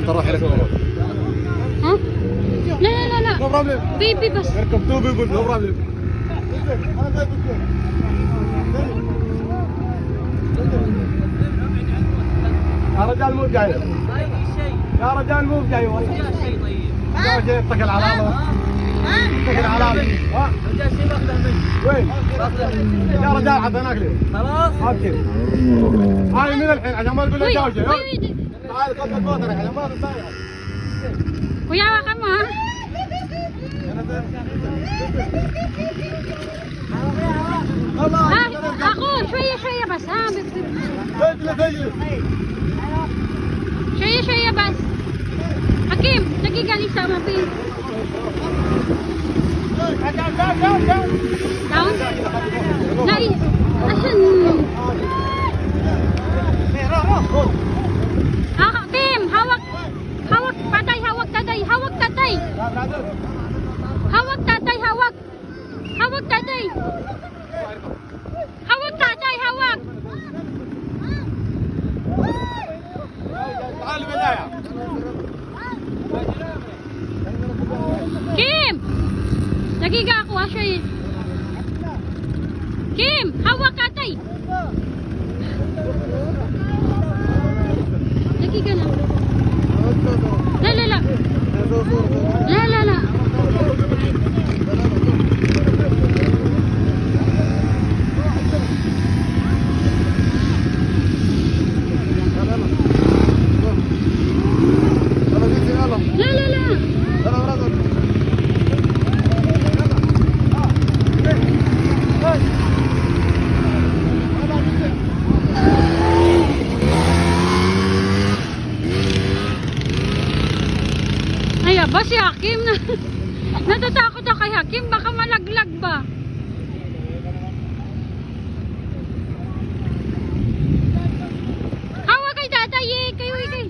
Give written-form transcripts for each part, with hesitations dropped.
انت روح لك. ها؟ لا لا لا لا. نو بروبلم. بيبي بس. اركب تو بيبل نو بروبلم. يا رجال مو جاي. يا رجال مو جاي والله. يا شيخ اتكل على الله. اتكل على الله. ها؟ وين؟ يا رجال عاد هناك ليه؟ خلاص. اوكي. هاي من الحين عشان ما تقول لي جاوشه. تعال خذ الموتر عشان ما تضيع. Kuya, hawakan mo ha. Ah, ako, شوية بس ها. شوية بس. Hakim, lagi galing sa mapin. Down? Nay, asan? Hakim, hawak. Hawak, patay, hawak tatay. Hawak tatay. Hawak tatay, hawak. Hawak tatay. Hawak tatay, hawak. تعال بالله. Kim! Nagiga ako ha, siya eh. Kim! Hawak tatay! Nagiga na. La la la. La la la. La la la. Ay, ba si Hakim na natatakot ako kay Hakim, baka malaglag ba? Hawak kay tatay eh, kayo eh.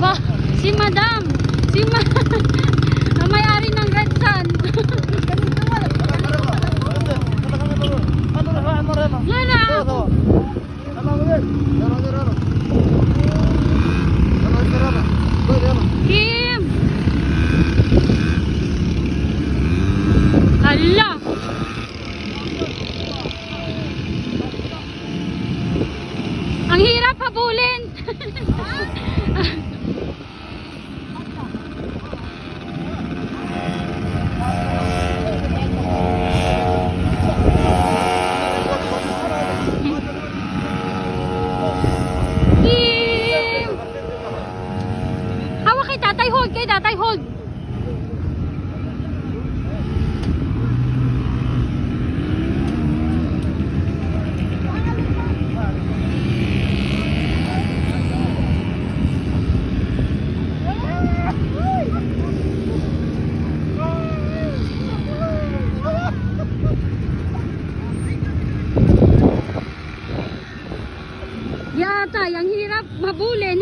Ba, si Madam, ang may-ari ng Red Sun. Lala. Kim. Hala. Ang hirap habulin. Hawak kay tatay, hold kay tatay, hold. Yata, ang hirap mabulin.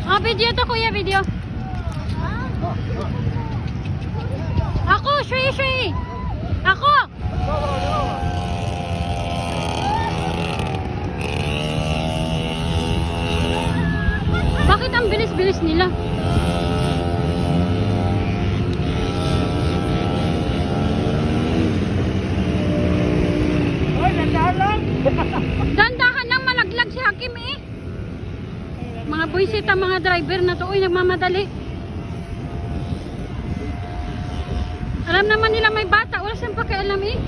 Ah, video to kuya, video. Ako, shui. Ako. Bakit ang bilis-bilis nila? Dandahan lang, malaglag si Hakim eh. Mga buisit ang mga driver na to, uy, nagmamadali. Alam naman nila may bata, wala siyang pakialam eh.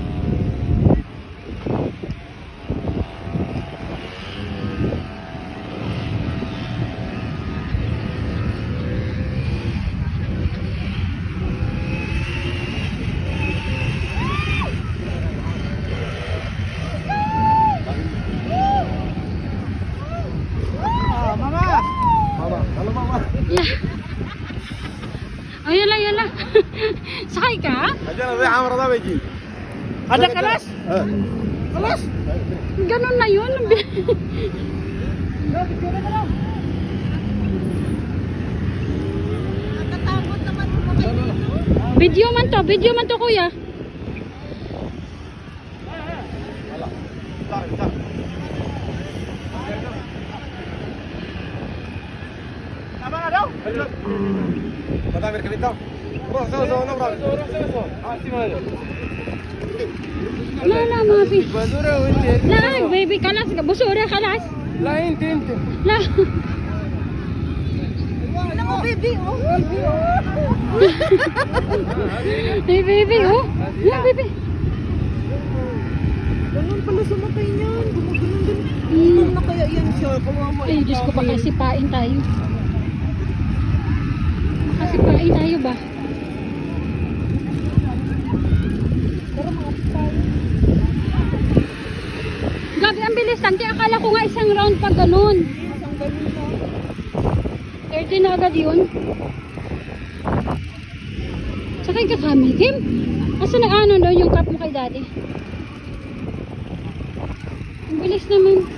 زي عمرو ده بيجي. هذا خلاص؟ خلاص؟ Ganun na yun. Nakatakot naman sumakay dito. Video man to kuya. Tama nga daw. Madami rin dito. Bro, so na bro. La la mafi. La baby kalas busura kalas. لا انت La. Ano mo, baby? Oh, baby. Hey baby oh. La baby. Ganun pala sumakay niyan. Gumagano'n din. Ano na kaya yan siya? Kawawa. Ay Diyos ko baka sipain tayo. Baka sipain tayo ba? Gabi ang bilis lang. Kaya akala ko nga isang round pag ganun. 30 na agad yun. Sakay ka kami, Kim? Asa na ano daw yung cup mo kay daddy? Ang bilis naman.